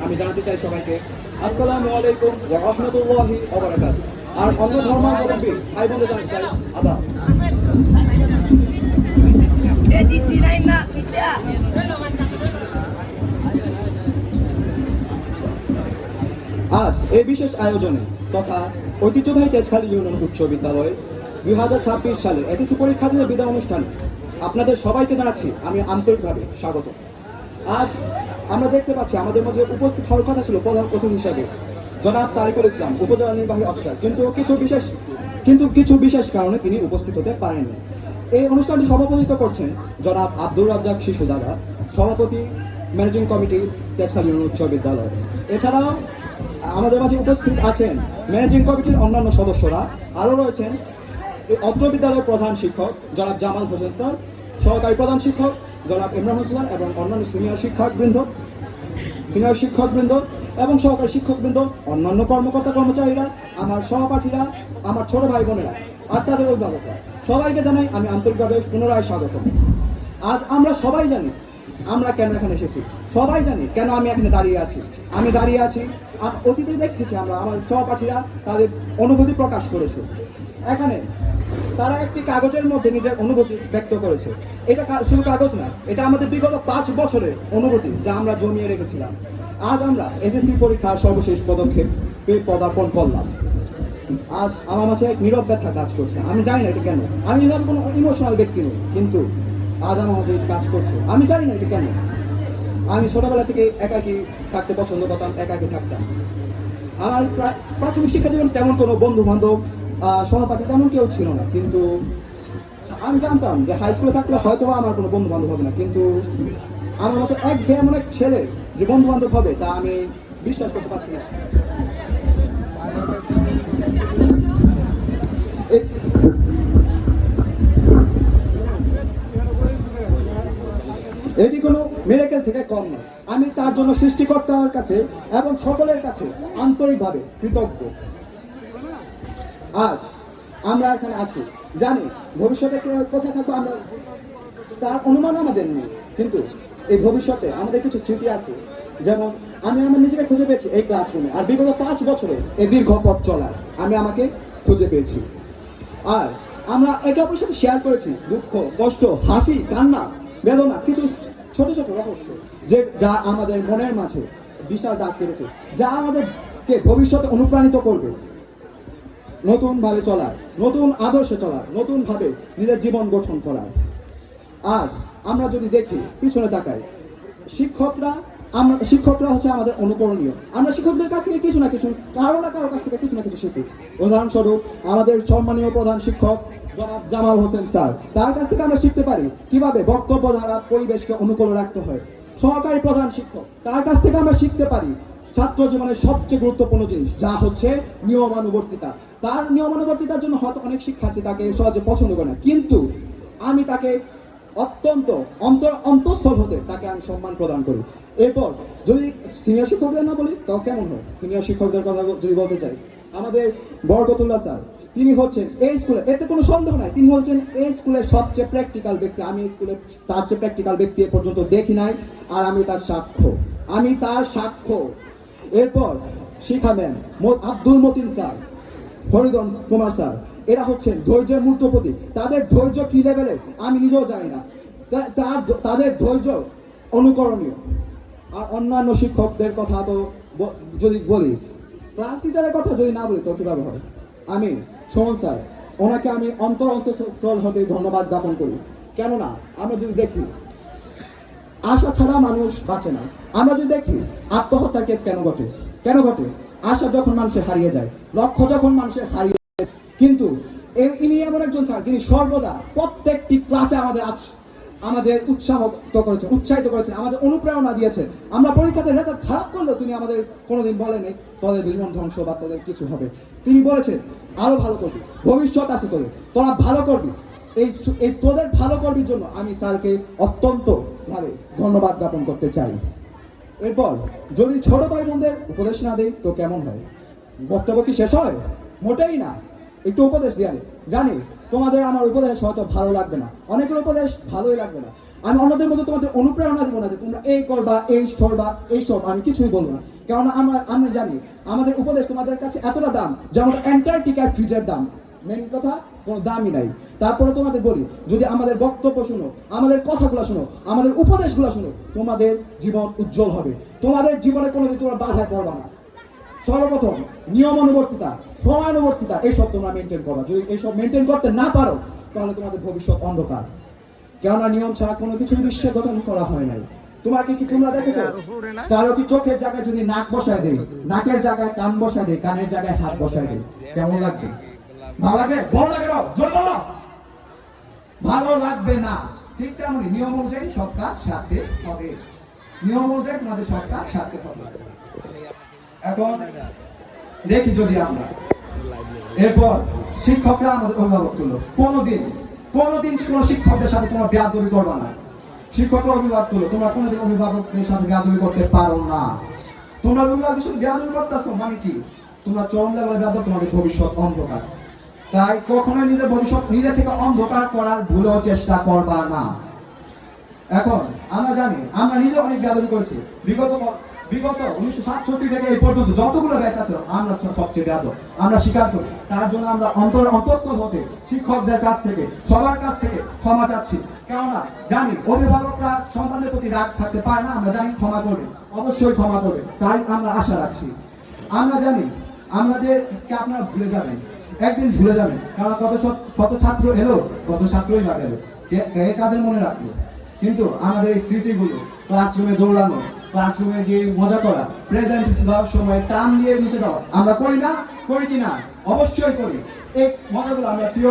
আমি জানাতে চাই সবাইকে আসসালামু আলাইকুম ওয়া রাহমাতুল্লাহি ওয়া বারাকাতুহু। আর অন্য ধর্মাবলম্বী ভাই বোনদের জানাতে চাই আদাব। আজ এই বিশেষ আয়োজনে তথা ঐতিহ্যবাহী তেজখালী ইউনিয়ন উচ্চ বিদ্যালয়ের 2026 সালের এসএসসি পরীক্ষার্থীদের বিদায় অনুষ্ঠানে আপনাদের সবাইকে জানাচ্ছি আমি আন্তরিকভাবে স্বাগত। আজ আমরা দেখতে পাচ্ছি আমাদের মাঝে উপস্থিত হওয়ার কথা ছিল প্রধান অতিথি হিসাবে জনাব তারিকুল ইসলাম উপজেলা নির্বাহী অফিসার, কিন্তু কিছু বিশেষ কারণে তিনি উপস্থিত হতে পারেননি। এই অনুষ্ঠানটি সভাপতিত্ব করছেন জনাব আব্দুর রাজ্জাক শিশু দাদা, সভাপতি ম্যানেজিং কমিটি তেজখালী ইউনিয়ন উচ্চ বিদ্যালয়। এছাড়াও আমাদের মাঝে উপস্থিত আছেন ম্যানেজিং কমিটির অন্যান্য সদস্যরা, আরও রয়েছেন অত্র বিদ্যালয়ের প্রধান শিক্ষক জনাব জামাল হোসেন স্যার, সহকারী প্রধান শিক্ষক জনাব ইমরান হোসেন এবং অন্যান্য সিনিয়র শিক্ষকবৃন্দ এবং সহকারী শিক্ষকবৃন্দ, অন্যান্য কর্মকর্তা কর্মচারীরা, আমার সহপাঠীরা, আমার ছোট ভাই বোনেরা আর তাদের অভিভাবকরা, সবাইকে জানাই আমি আন্তরিকভাবে পুনরায় স্বাগত। আজ আমরা সবাই জানি আমরা কেন এখানে এসেছি, সবাই জানি কেন আমি এখানে দাঁড়িয়ে আছি। অতীতে দেখেছি আমরা আমার সহপাঠীরা তাদের অনুভূতি প্রকাশ করেছে এখানে, তারা একটি কাগজের মধ্যে নিজের অনুভূতি ব্যক্ত করেছে। এটা শুধু কাগজ না, এটা আমাদের বিগত 5 বছরের অনুভূতি যা আমরা জমিয়ে রেখেছিলাম। আজ আমরা এসএসসি পরীক্ষার সর্বশেষ পদক্ষেপে পদার্পণ করলাম। আজ আমার মাঝে এক নীরব ব্যথা কাজ করছে, আমি জানি না এটা কেন। আমি এভাবে কোনো ইমোশনাল ব্যক্তি নই, কিন্তু আজ আমার মাঝে কাজ করছে, আমি জানি না এটা কেন। আমি ছোটবেলা থেকে একাকী থাকতে পছন্দ করতাম, একাকী থাকতাম। আমার প্রাথমিক শিক্ষা জীবন তেমন কোনো বন্ধু বান্ধব সহপাঠী তেমন কেউ ছিল না, কিন্তু আমি জানতাম যে হাই স্কুলে থাকলে হয়তো আমার কোনো বন্ধু বান্ধব হবে না, কিন্তু আমার মতো এমন এক ছেলে যে বন্ধু বান্ধব হবে তা আমি বিশ্বাস করতে পারছি না। এটি কোনো মিরাকেল থেকে কম নয়। আমি তার জন্য সৃষ্টিকর্তার কাছে এবং সকলের কাছে আন্তরিকভাবে কৃতজ্ঞ। আজ আমরা এখানে আছি, জানি ভবিষ্যতে কোথায় থাকবো আমরা তার অনুমান আমাদের নেই, কিন্তু এই ভবিষ্যতে আমাদের কিছু স্মৃতি আছে। যেমন আমি আমার নিজেকে খুঁজে পেয়েছি এই ক্লাসরুমে, আর বিগত 5 বছরে এই দীর্ঘ পথ চলার আমি আমাকে খুঁজে পেয়েছি। আর আমরা একে অপরের সাথে শেয়ার করেছি দুঃখ, কষ্ট, হাসি, কান্না, বেদনা, কিছু ছোট ছোট রহস্য যা আমাদের মনের মাঝে বিশাল দাগ কেটেছে, যা আমাদেরকে ভবিষ্যতে অনুপ্রাণিত করবে নতুন ভাবে চলার, নতুন আদর্শে চলার, নতুন ভাবে নিজের জীবন গঠন করার। আজ আমরা যদি দেখি পিছনে তাকাই, শিক্ষকরা হচ্ছে আমাদের অনুকরণীয়। আমরা শিক্ষকদের কাছ থেকে কিছু না কিছু, কারো কাছ থেকে কিছু না কিছু শিখি। উদাহরণস্বরূপ আমাদের সম্মানীয় প্রধান শিক্ষক জনাব জামাল হোসেন স্যার, তার কাছ থেকে আমরা শিখতে পারি কিভাবে বক্তব্য দ্বারা পরিবেশকে অনুকূল রাখতে হয়। সহকারী প্রধান শিক্ষক, তার কাছ থেকে আমরা শিখতে পারি ছাত্র জীবনের সবচেয়ে গুরুত্বপূর্ণ জিনিস যা হচ্ছে নিয়মানুবর্তিতা। তার নিয়মানুবর্তিতার জন্য হয়তো অনেক শিক্ষার্থী তাকে সহজে পছন্দ করে না, কিন্তু আমি তাকে অত্যন্ত অন্তঃস্থল হতে তাকে আমি সম্মান প্রদান করি। এরপর যদি সিনিয়র শিক্ষকদের না বলি তাও কেমন হয়, সিনিয়র শিক্ষকদের কথা যদি বলতে চাই, আমাদের বরকতুল্লাহ স্যার, তিনি হচ্ছেন এই স্কুলে, এতে কোনো সন্দেহ নাই, তিনি হচ্ছেন এই স্কুলের সবচেয়ে প্র্যাকটিক্যাল ব্যক্তি। আমি এই স্কুলে তার চেয়ে প্র্যাকটিক্যাল ব্যক্তি এ পর্যন্ত দেখি নাই, আর আমি তার সাক্ষ্য। এরপর Shikha ma'am, Abdul Matin sir, Faridun Kumar sir, এরা হচ্ছেন ধৈর্যের মূর্তপতি। তাদের ধৈর্য কি লেভেলে আমি নিজেও জানি না, তাদের ধৈর্য অনুকরণীয়। আর অন্যান্য শিক্ষকদের কথা তো যদি বলি, ক্লাস টিচারের কথা যদি না বলি তো কিভাবে হয়। আমি সুমন স্যার, ওনাকে আমি অন্তঃস্থল হতে ধন্যবাদ জ্ঞাপন করি। কেননা আমরা যদি দেখি আশা ছাড়া মানুষ বাঁচে না। আমরা যদি দেখি আত্মহত্যার কেস কেন ঘটে, আশা যখন মানুষের হারিয়ে যায়, লক্ষ্য যখন মানুষের হারিয়ে যায়। কিন্তু ইনি এমন একজন স্যার যিনি সর্বদা প্রত্যেকটি ক্লাসে আমাদের উৎসাহিত করেছেন, আমাদের অনুপ্রেরণা দিয়েছেন। আমরা পরীক্ষাতে রেজাল্ট খারাপ করলেও তিনি আমাদের কোনোদিন বলেনি তোদের জীবন ধ্বংস বা তোদের কিছু হবে। তিনি বলেছেন আরো ভালো করবি, ভবিষ্যৎ আছে তোরা ভালো করবি। এই তোদের ভালো করবির জন্য আমি স্যারকে অত্যন্ত ভাবে ধন্যবাদ জ্ঞাপন করতে চাই। এরপর যদি ছোট ভাই বোনদের উপদেশ না দেই তো কেমন হয়? বক্তব্য কি শেষ হয়? মোটেই না। একটু উপদেশ দিয়ে আনি। জানি তোমাদের আমার উপদেশ হয়তো ভালো লাগবে না, অনেকের উপদেশ ভালোই লাগবে না। আমি অন্যদের মধ্যে তোমাদের অনুপ্রেরণা দিব না যে তোমরা এই করবা, এই করবা, এইসব আমি কিছুই বলবো না। কেননা আমি জানি আমাদের উপদেশ তোমাদের কাছে এতটা দাম যেমন অ্যান্টার্কটিকার ফ্রিজের দাম। মেন কথা কোনো দামই নাই। তারপরে তোমাদের বলি, যদি আমাদের বক্তব্য শুনো, আমাদের কথাগুলো শুনো, আমাদের উপদেশগুলো শুনো, তোমাদের জীবন উজ্জ্বল হবে। তোমাদের জীবনে কোনোদিন তোমরা বাধায় পড়বা না। সর্বপ্রথম নিয়মানুবর্তিতা, সময়ানুবর্তিতা এইসব তোমরা মেনটেন করো। যদি এইসব মেনটেন করতে না পারো তাহলে তোমাদের ভবিষ্যৎ অন্ধকার। কেননা নিয়ম ছাড়া কোনো কিছু বিশ্বে গঠন করা হয় নাই। তোমাকে কি তোমরা দেখেছো কারো কি চোখের জায়গায় যদি নাক বসায় দেয়, নাকের জায়গায় কান বসায় দেয়, কানের জায়গায় হাত বসায় দেয়, কেমন লাগবে? ভালো লাগবে? ভালো লাগে না? জোর বলো। ভালো লাগবে না। ঠিক তেমনই নিয়ম অনুযায়ী সব কাজ সারতে হবে। নিয়ম অনুযায়ী তোমাদের সব কাজ সারতে হবে। এখন দেখি যদি আমরা এরপর শিক্ষকরা আমাদের অভিভাবক তুলো, কোনোদিন কোনো শিক্ষকদের সাথে তোমরা বেয়াদবি করবা না। শিক্ষকরা অভিভাবক তুলো, তোমরা কোনোদিন অভিভাবকদের সাথে বেয়াদবি করতে পারো না। তোমরা অভিভাবকদের সাথে বেয়াদবি করতেছো মানে কি? তোমরা চরম লেভেলে বেয়াদব, তোমাদের ভবিষ্যৎ অন্ধকার। তাই কখনোই নিজের ভবিষ্যৎ নিজে থেকে অন্ধকার করার ভুলেও চেষ্টা করবা না। এখন আমরা জানি আমরা নিজে অনেক বেয়াদবি করেছি। বিগত 1967 থেকে এই পর্যন্ত যতগুলো ব্যাচ আছে আমরা সবচেয়ে বেয়াদব, আমরা স্বীকার করি। তার জন্য আমরা অন্তঃস্থল হতে শিক্ষকদের কাছ থেকে, সবার কাছ থেকে ক্ষমা চাচ্ছি। কেননা জানি অভিভাবকরা সন্তানদের প্রতি রাগ থাকতে পারে না, আমরা জানি ক্ষমা করবে, অবশ্যই ক্ষমা করবে। তাই আমরা আশা রাখছি। আমরা জানি আমাদেরকে আপনারা ভুলে যাবেন, একদিন ভুলে যাবেন। কারণ কত ছাত্র এলো, কত ছাত্রই বা গেল, কাদের মনে রাখলো। কিন্তু আমাদের এই স্মৃতিগুলো, ক্লাসরুমে দৌড়ানো, ক্লাসরুমে গিয়ে মজা করা, প্রেজেন্ট দেওয়ার সময় টান দিয়ে মিশে দেওয়া, আমরা করি না? করি কিনা? অবশ্যই করি। এই মজাগুলো আমরা চির